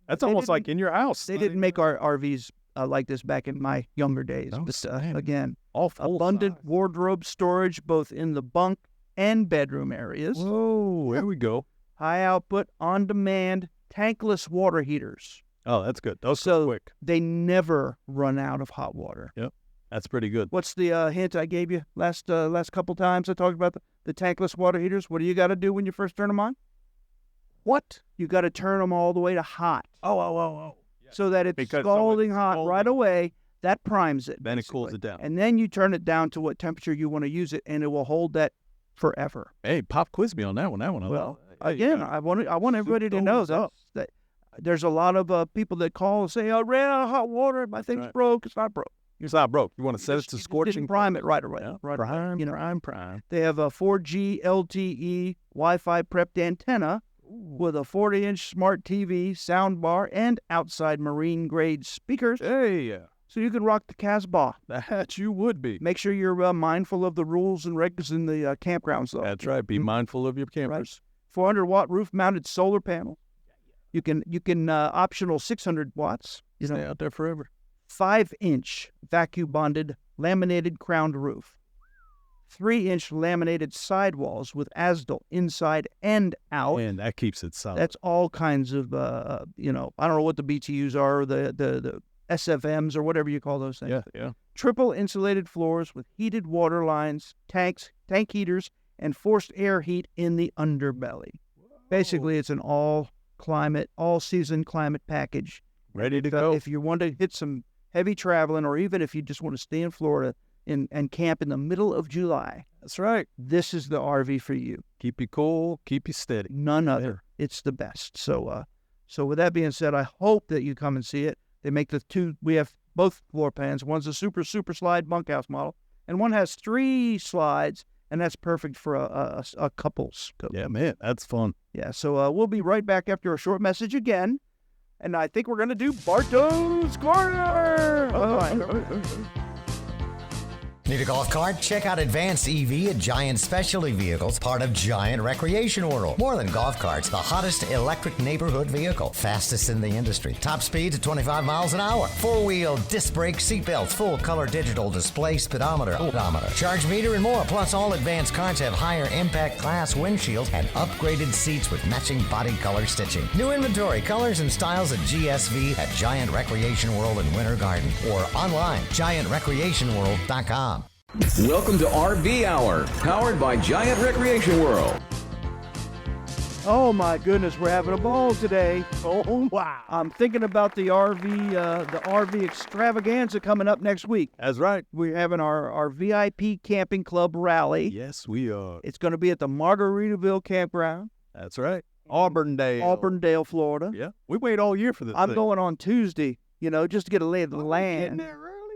That's almost like in your house. they didn't make our RVs like this back in my younger days. No, But man. again, all full abundant size. wardrobe storage both in the bunk and bedroom areas. Whoa, here we go. High output, on-demand, tankless water heaters. Oh, that's good. Those So go quick. they never run out of hot water. Yep. That's pretty good. What's the hint I gave you last couple times I talked about the tankless water heaters? What do you got to do when you first turn them on? What? You got to turn them all the way to hot. Oh. So that it's Because scalding hot right away. That primes it. Then it cools basically. it down. And then you turn it down to what temperature you want to use it, and it will hold that forever. Hey, pop quiz me on that one. Well, again, I want everybody to know that there's a lot of people that call and say, "I ran out of hot water. My thing's right. broke." It's not broke. It's not broke. You want to set it to You scorching? didn't prime it right away. Yeah. Right away, Prime. They have a 4G LTE Wi-Fi prepped antenna with a 40-inch smart TV, sound bar, and outside marine-grade speakers, Hey, so you can rock the Casbah. that you would be. Make sure you're mindful of the rules and regs in the campgrounds, though. That's right. Be mindful of your campers. 400-watt roof-mounted solar panel. You can optional 600 watts. Stay out there forever. 5-inch vacuum-bonded laminated crowned roof. 3-inch laminated sidewalls with ASDL inside and out. And that keeps it solid. That's all kinds of, I don't know what the BTUs are, the SFMs or whatever you call those things. Yeah. Triple insulated floors with heated water lines, tank heaters, and forced air heat in the underbelly. Basically, it's an all-season climate package. Ready to go. If you want to hit some heavy traveling, or even if you just want to stay in Florida and camp in the middle of July, That's right. this is the RV for you. Keep you cool. Keep you steady. None other. It's the best. So with that being said, I hope that you come and see it. They make we have both floor plans. One's a super slide bunkhouse model, and one has 3 slides, and that's perfect for a couple's. Yeah, man. That's fun. Yeah, so we'll be right back after a short message again, and I think we're going to do Bartow's Corner! Need a golf cart? Check out Advanced EV at Giant Specialty Vehicles, part of Giant Recreation World. More than golf carts, the hottest electric neighborhood vehicle. Fastest in the industry. Top speeds at 25 miles an hour. Four-wheel disc brake seatbelts, full color digital display, speedometer, odometer, charge meter, and more. Plus, all Advanced carts have higher impact class windshields and upgraded seats with matching body color stitching. New inventory, colors, and styles at GSV at Giant Recreation World in Winter Garden or online, giantrecreationworld.com. Welcome to RV Hour, powered by Giant Recreation World. Oh my goodness, we're having a ball today. Oh wow! I'm thinking about the RV extravaganza coming up next week. That's right. We're having our VIP Camping Club rally. Yes, we are. It's going to be at the Margaritaville campground. That's right. Auburndale, Florida. Yeah. We wait all year for this. I'm going on Tuesday, just to get a lay of the land.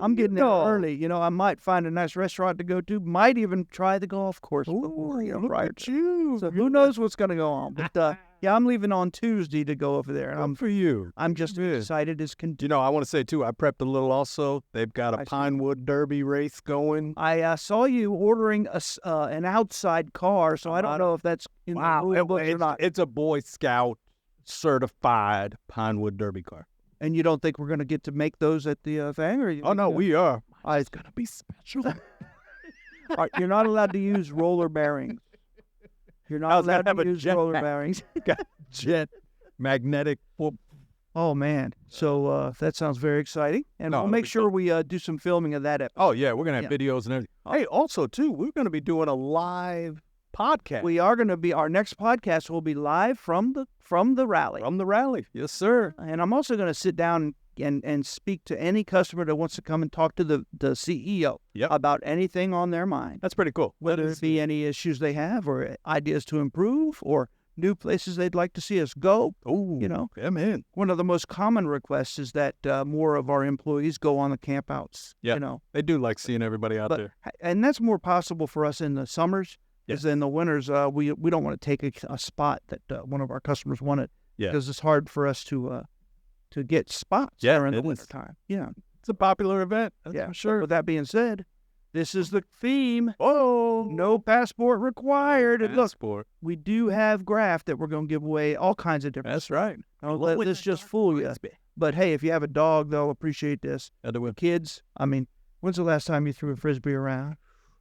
I'm getting there early. I might find a nice restaurant to go to. Might even try the golf course. Look at you. So who knows what's going to go on? But yeah, I'm leaving on Tuesday to go over there. And Good for you. I'm just excited as can. I want to say too, I prepped a little also. They've got a Pinewood Derby race going. I saw you ordering an outside car, so I don't know if that's in the rule book or not. It's a Boy Scout certified Pinewood Derby car. And you don't think we're going to get to make those at the thing? Or no, we are. It's going to be special. All right, you're not allowed to use roller bearings. You're not allowed to use roller bearings. Jet magnetic. Oh, man. So that sounds very exciting. And we'll make sure we do some filming of that episode. Oh, yeah. We're going to have videos and everything. Hey, also, too, we're going to be doing a live podcast. We are going to be, our next podcast will be live from the rally. From the rally. Yes, sir. And I'm also going to sit down and speak to any customer that wants to come and talk to the CEO about anything on their mind. That's pretty cool. Whether it be any issues they have or ideas to improve or new places they'd like to see us go. Oh, yeah, man. One of the most common requests is that more of our employees go on the campouts. Yeah, they do like seeing everybody out there. And that's more possible for us in the summers. Because in the winters, we don't want to take a spot that one of our customers wanted. Yeah. Because it's hard for us to get spots during the wintertime. Yeah. It's a popular event. That's for sure. With that being said, this is the theme. Oh. No passport required. And look, Passport. we do have graft that we're going to give away all kinds of different. That's right. Don't let this just fool you. But hey, if you have a dog, they'll appreciate this. Kids, when's the last time you threw a Frisbee around?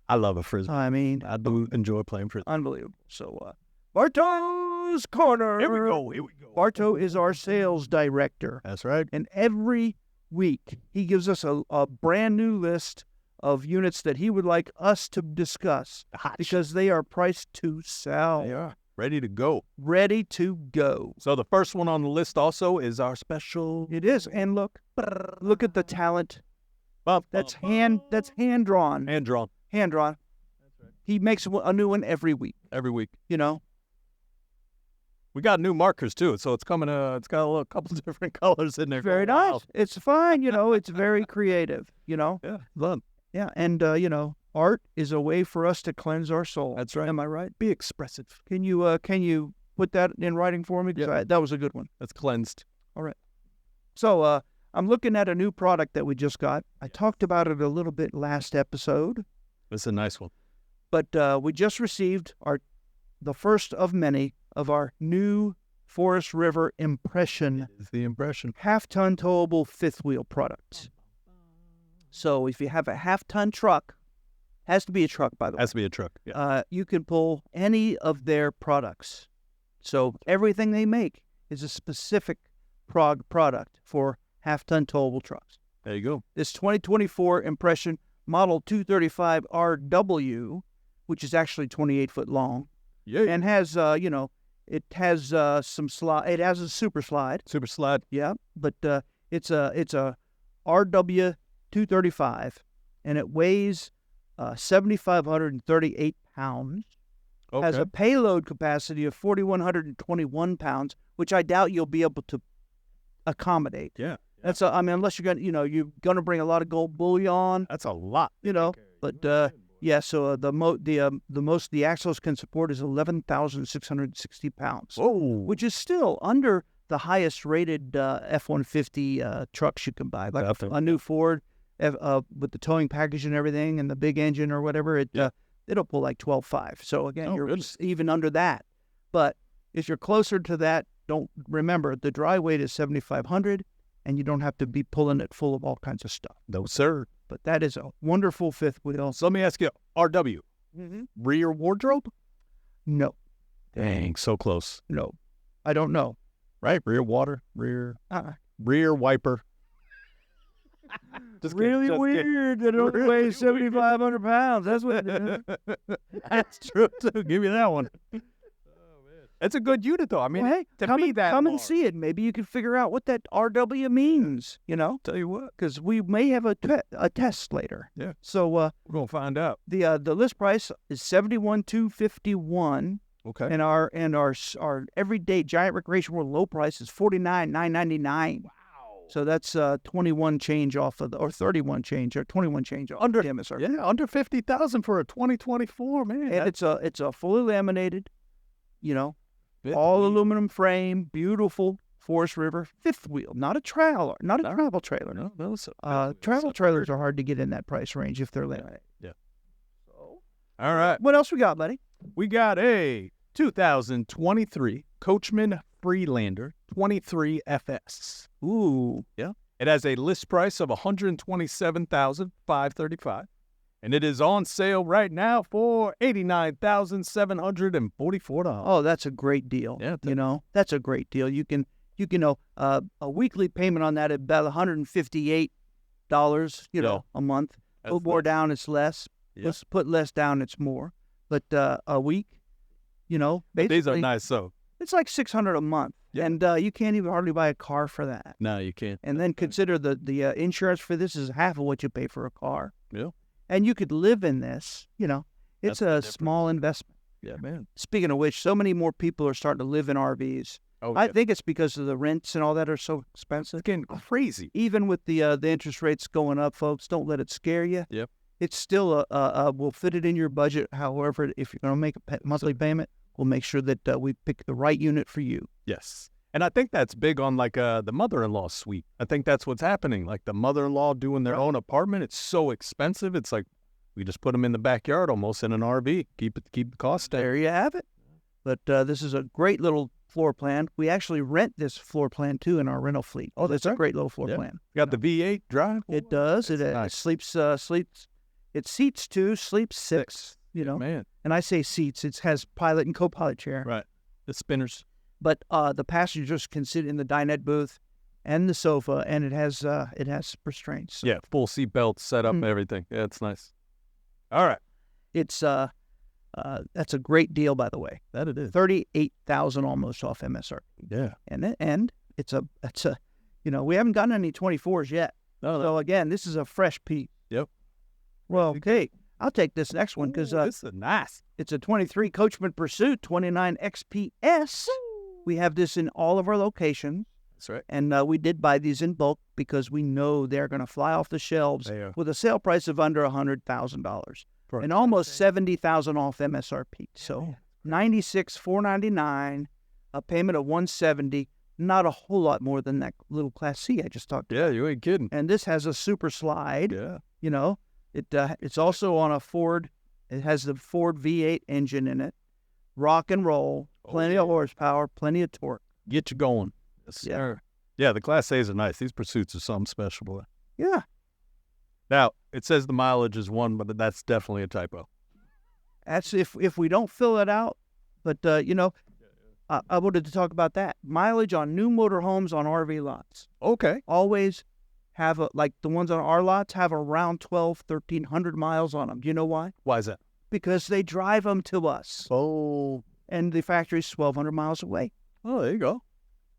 I love a Frisbee. I do enjoy playing Frisbee. Unbelievable. So, Bartow's Corner. Here we go. Bartow is our sales director. That's right. And every week, he gives us a brand new list of units that he would like us to discuss because they are priced to sell. They are. Ready to go. Ready to go. So the first one on the list also is our special. It is. And look at the talent. That's hand drawn. Hand drawn. Hand drawn. That's right. He makes a new one every week. Every week. We got new markers too, so it's coming. It's got a couple different colors in there. Very nice. It's fine. It's very creative. Yeah, fun. Yeah, and art is a way for us to cleanse our soul. That's right. Am I right? Be expressive. Can you put that in writing for me? Yeah. That was a good one. That's cleansed. All right. So I'm looking at a new product that we just got. I talked about it a little bit last episode. It's a nice one. But we just received the first of many of our new Forest River Impression. It is the Impression. Half-ton towable fifth wheel product. So if you have a half-ton truck, has to be a truck, by the way. Has to be a truck. Yeah. You can pull any of their products. So everything they make is a specific product for half-ton towable trucks. There you go. This 2024 Impression Model 235 RW, which is actually 28 foot long, and has it has some slide. It has a super slide. Super slide. Yeah, but it's a RW 235, and it weighs 7,538 pounds. Okay. Has a payload capacity of 4,121 pounds, which I doubt you'll be able to accommodate. Yeah. That's unless you're gonna bring a lot of gold bullion. That's a lot. But so the most the axles can support is 11,660 pounds. Whoa. Which is still under the highest rated F-150 trucks you can buy. Like a new Ford with the towing package and everything and the big engine or whatever, it'll pull like 12.5. So again, you're even under that. But if you're closer to that, don't remember the dry weight is 7,500, and you don't have to be pulling it full of all kinds of stuff. No, sir. But that is a wonderful fifth wheel. So let me ask you, RW, rear wardrobe? No, Dang, so close. no, I don't know. Right? Rear water, rear wiper. Just Really kidding, just weird. It only weighs 7,500 pounds. That's what it is. kidding. That's true, too. Give me that one. It's a good unit, though. I mean, Well, hey, to come be and, that come and large. see it. Maybe you can figure out what that RW means, Tell you what, because we may have a test later. Yeah. So we're going to find out. the list price is $71,251. Okay. And our everyday Giant Recreation World low price is $49,999. Wow! So that's 21 change off of or 31 change or 21 change off Under the MSRP. Yeah, under 50,000 for a 2024, man. And it's a fully laminated, Fifth all wheel. aluminum frame, beautiful Forest River fifth wheel, not a trailer, not a travel trailer. No, Travel trailers are hard to get in that price range if they're laminated. Yeah. So, All right. what else we got, buddy? We got a 2023 Coachman Freelander 23 FS. Ooh, Yeah. It has a list price of $127,535, and it is on sale right now for $89,744. oh, that's a great deal. Yeah, that's a great deal. You can a weekly payment on that at about $158, a month. That's Put more nice. down, it's less. Yeah. Let's put less down, it's more. But a week, But these are basically, nice, so. it's like $600 a month, Yeah. and you can't even hardly buy a car for that. No, you can't. And then consider the insurance for this is half of what you pay for a car. Yeah. And you could live in this. It's That's the a difference. small investment. Yeah, man. Speaking of which, so many more people are starting to live in RVs. Oh, I think it's because of the rents and all that are so expensive. It's getting crazy. Even with the interest rates going up, folks, don't let it scare you. Yep. It's still we'll fit it in your budget. However, if you're going to make a monthly payment, we'll make sure that we pick the right unit for you. Yes. And I think that's big on like the mother-in-law suite. I think that's what's happening. Like the mother-in-law doing their own apartment. It's so expensive. It's like we just put them in the backyard almost in an RV. Keep the cost down. There you have it. But this is a great little floor plan. We actually rent this floor plan too in our rental fleet. Oh, that's a right. great little floor Yeah. plan. Got the V8 drive. It does. It nice. sleeps. It seats two, sleeps six. Man. And I say seats. It has pilot and co-pilot chair. Right. The spinners. But the passengers can sit in the dinette booth and the sofa, and it has restraints. So Yeah. Full seat belt set up, everything. Yeah, it's nice. All right. it's that's a great deal, by the way. That it is. $38,000 almost off MSRP. Yeah. And it's a we haven't gotten any 24s yet. No, So again, this is a fresh piece. Yep. Well, okay, I'll take this next one because this is nice. it's a 23 Coachman Pursuit 29 XPS. We have this in all of our locations, That's right. and we did buy these in bulk because we know they're going to fly off the shelves They are. with a sale price of under $100,000 For- and almost $70,000 off MSRP. So $96,499, a payment of $170. Not a whole lot more than that little Class C I just talked about. Yeah, you ain't kidding. And this has a super slide. Yeah. It's also on a Ford. It has the Ford V8 engine in it. Rock and roll, plenty of horsepower, plenty of torque. Get you going. Yes, Yeah. sir. Yeah, the Class A's are nice. These Pursuits are something special, boy. Yeah, Now, it says the mileage is 1, but that's definitely a typo. that's if we don't fill it out. But I wanted to talk about that mileage on new motorhomes on RV lots. Okay. Always have like the ones on our lots have around 1,300 miles on them. Do you know why? Why is that? Because they drive them to us, Oh. and the factory's 1,200 miles away. Oh, there you go.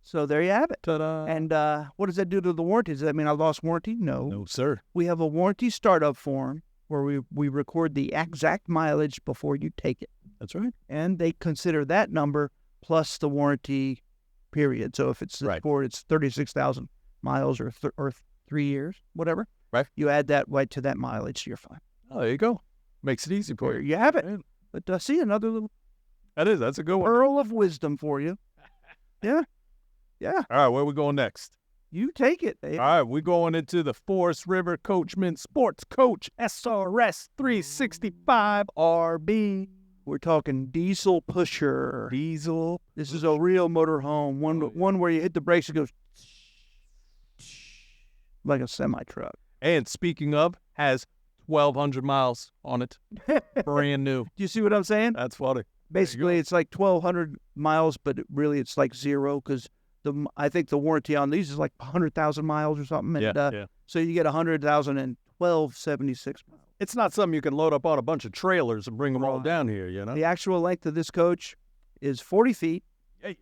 So there you have it. Ta-da. And what does that do to the warranty? Does that mean I lost warranty? No. No, sir. We have a warranty startup form where we record the exact mileage before you take it. That's right. And they consider that number plus the warranty period. So if it's Right. Ford, it's 36,000 miles or 3 years, whatever. Right. You add that right to that mileage, you're fine. Oh, there you go. Makes it easy for There you. you have it. Man, But see, another little that's a good one. pearl of wisdom for you. Yeah. Yeah. All right, where we going next? You take it, baby. All right, we're going into the Forest River Coachman Sports Coach SRS 365 RB. We're talking diesel pusher. Diesel. This is a real motorhome. One where you hit the brakes, it goes like a semi-truck. And speaking of, has 1,200 miles on it. Brand new. Do you see what I'm saying? That's funny. Basically, it's like 1,200 miles, but really it's like zero because I think the warranty on these is like 100,000 miles or something. And, So you get 100,000 and 1,276 miles. It's not something you can load up on a bunch of trailers and bring them all down here, you know? The actual length of this coach is 40 feet. Yeah.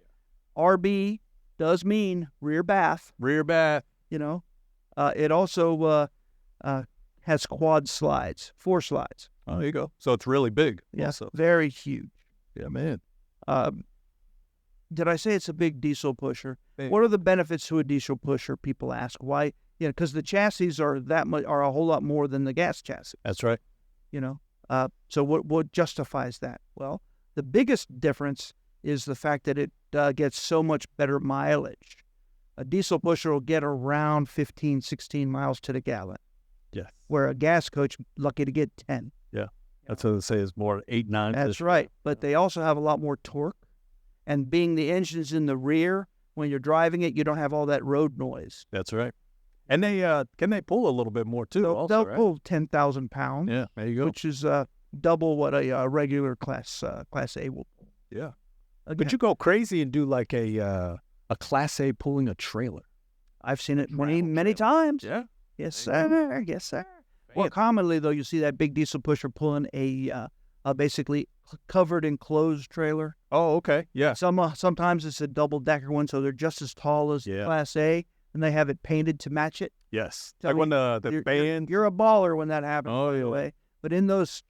RB does mean rear bath. Rear bath. You know, it also has quad slides, 4 slides. Oh, there you go. So it's really big. Yes, Also. very huge. Yeah, man. Did I say it's a big diesel pusher? Big. What are the benefits to a diesel pusher? People ask why. Yeah, because the chassis are a whole lot more than the gas chassis. That's right. You know, so what justifies that? Well, the biggest difference is the fact that it gets so much better mileage. A diesel pusher will get around 15, 16 miles to the gallon. Yes. Where a gas coach, lucky to get 10. Yeah. That's what they say is more 8, 9. That's right. But they also have a lot more torque. And being the engine's in the rear, when you're driving it, you don't have all that road noise. That's right. And they can they pull a little bit more too? They'll pull 10,000 pounds. Yeah, there you go. Which is double what a regular Class A will pull. Yeah. Again, But you go crazy and do like a Class A pulling a trailer. I've seen it many times. Yeah. Yes, sir. Yes, sir. More commonly, though, you see that big diesel pusher pulling a basically covered enclosed trailer. Oh, okay. Yeah. Sometimes it's a double-decker one, so they're just as tall as Class A, and they have it painted to match it. Yes. Tell Like me, when the band. You're a baller when that happens, Oh, by the yeah. way. But in those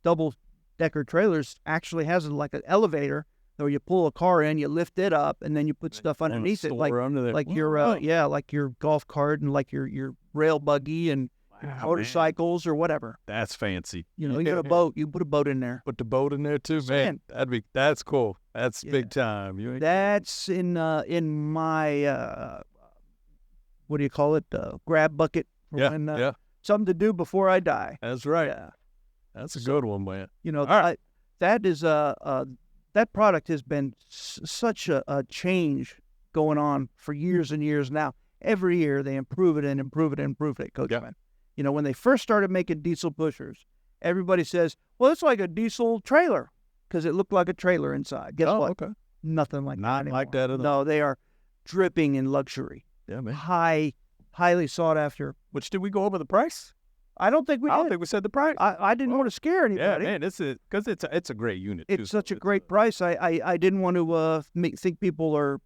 double-decker trailers, actually has like an elevator where you pull a car in, you lift it up, and then you put stuff underneath it, like your golf cart and like your rail buggy and motorcycles or whatever. That's fancy. You know, you got a boat. You put a boat in there. Put the boat in there too, man. That's cool. That's big time. You ain't That's in my what do you call it? Grab bucket. For when, something to do before I die. That's right. Yeah. That's a good one, man. You know, All right. that is that product has been such a change going on for years and years now. Every year they improve it and improve it and improve it, Coachman. Yeah. You know, when they first started making diesel pushers, everybody says, well, it's like a diesel trailer because it looked like a trailer inside. Guess what? Okay. Nothing like Not that anymore. like that at all. No, they are dripping in luxury. Yeah, man. Highly sought after. Which did we go over the price? I don't think we I don't did. think we said the price. I didn't want to scare anybody. Yeah, man. Because it's a great unit. too, It's such so a great price. I didn't want to think people are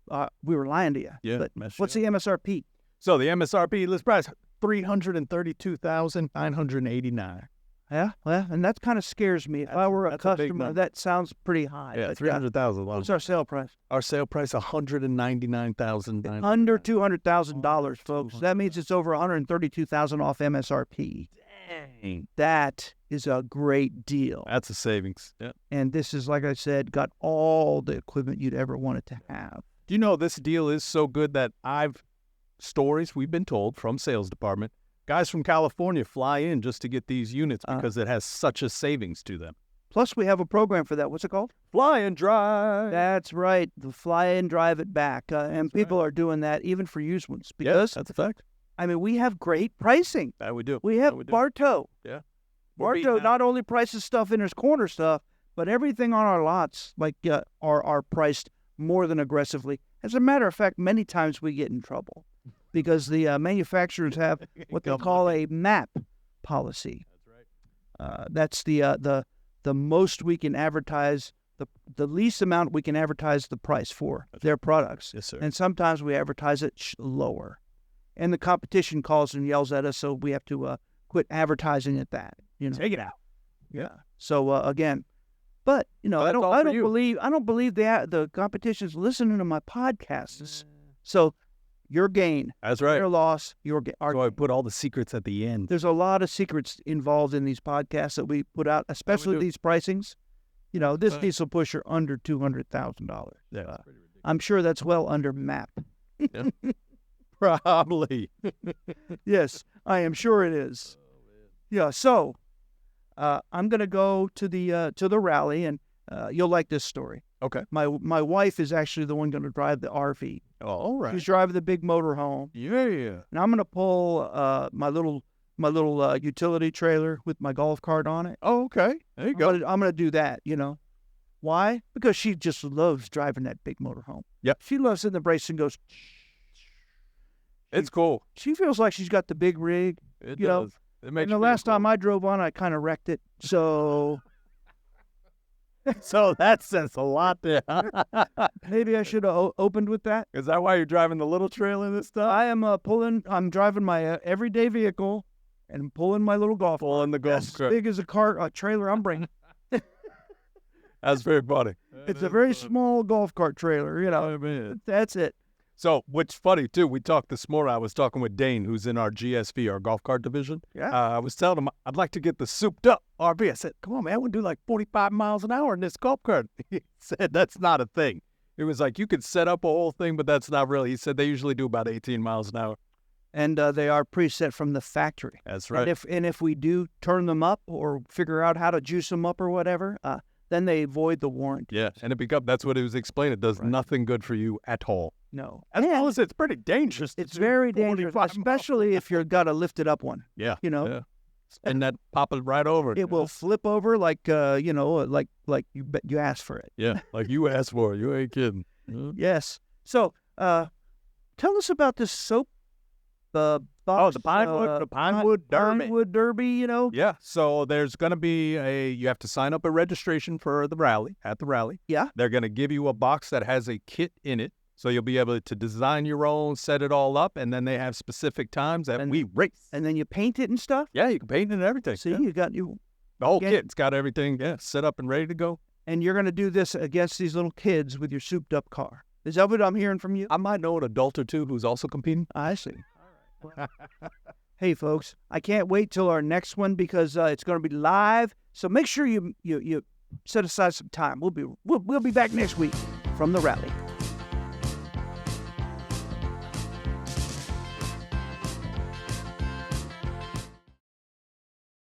we were lying to you. Yeah, But mess what's you the MSRP? So the MSRP list price $332,989. Yeah, well, and that kind of scares me. If I were a that's a big customer, number. that sounds pretty high. Yeah, but, 300,000. What's our sale price? Our sale price $199,900. Under $200,000, folks. That means it's over $132,000 off MSRP. Dang. That is a great deal. That's a savings. Yeah. And this is, like I said, got all the equipment you'd ever want it to have. Do you know this deal is so good that we've been told from sales department, guys from California fly in just to get these units because it has such a savings to them. Plus, we have a program for that. What's it called? Fly and drive. That's right. The fly and drive it back. And people are doing that even for used ones. Yeah, Because, that's a fact. I mean, we have great pricing. That we do. We have Bartow. Yeah. Bartow not only prices stuff in his corner stuff, but everything on our lots are priced more than aggressively. As a matter of fact, many times we get in trouble because the manufacturers have what they call a MAP policy. That's right. That's the most we can advertise, the least amount we can advertise the price for their products. Yes, sir. And sometimes we advertise it lower. And the competition calls and yells at us, so we have to quit advertising at that. You know, Take it out. Yeah. So again, but you know, Well, I don't believe the competition's listening to my podcasts. So your gain, That's right. your loss, your gain. So I put all the secrets at the end. There's a lot of secrets involved in these podcasts that we put out, especially these pricings. You know, this diesel pusher under $200,000. Yeah. I'm sure that's well under MAP. Yeah. Probably. Yes, I am sure it is. Yeah, so I'm going to go to the rally, and you'll like this story. Okay. My wife is actually the one going to drive the RV. Oh, all right. She's driving the big motorhome, Yeah. and I'm going to pull my little utility trailer with my golf cart on it. Oh, okay. There you go. I'm going to do that, Why? Because she just loves driving that big motorhome. Yep. She loves hitting the brakes and goes. It's cool. She feels like she's got the big rig. It You know, does. It makes And the you last feel time I drove on, I kind of wrecked it. So cool. So that says a lot there. maybe I should have opened with that. Is that why you're driving the little trailer this stuff? I am I'm driving my everyday vehicle and pulling my little golf cart. Pulling the golf As cart. big as a trailer I'm bringing. That's very funny. It's a very small golf cart trailer, Oh, man. That's it. So, what's funny, too, we talked this morning. I was talking with Dane, who's in our GSV, our golf cart division. Yeah. I was telling him I'd like to get the souped up RV. I said, come on, man, we'll do like 45 miles an hour in this golf cart. He said, that's not a thing. It was like, you could set up a whole thing, but that's not really. He said they usually do about 18 miles an hour. And they are preset from the factory. That's right. And if we do turn them up or figure out how to juice them up or whatever, then they void the warranty. Yeah, and that's what he was explaining. It does nothing good for you at all. No. As well as it's pretty dangerous. It's very dangerous, 45 especially if you've got a lifted up one. Yeah. Yeah. And that pop it right over. It will flip over like you asked for it. Yeah, like you asked for it. You ain't kidding. Yes. So, tell us about this soap. The Pinewood Derby. Pinewood Derby. Yeah, so there's going to be you have to sign up a registration for the rally, at the rally. Yeah. They're going to give you a box that has a kit in it. So you'll be able to design your own, set it all up, and then they have specific times that we race. And then you paint it and stuff. Yeah, you can paint it and everything. See, yeah. you got The whole kit's got everything, set up and ready to go. And you're going to do this against these little kids with your souped up car. Is that what I'm hearing from you? I might know an adult or two who's also competing. I see. Hey, folks, I can't wait till our next one because it's going to be live. So make sure you set aside some time. We'll be back next week from the rally.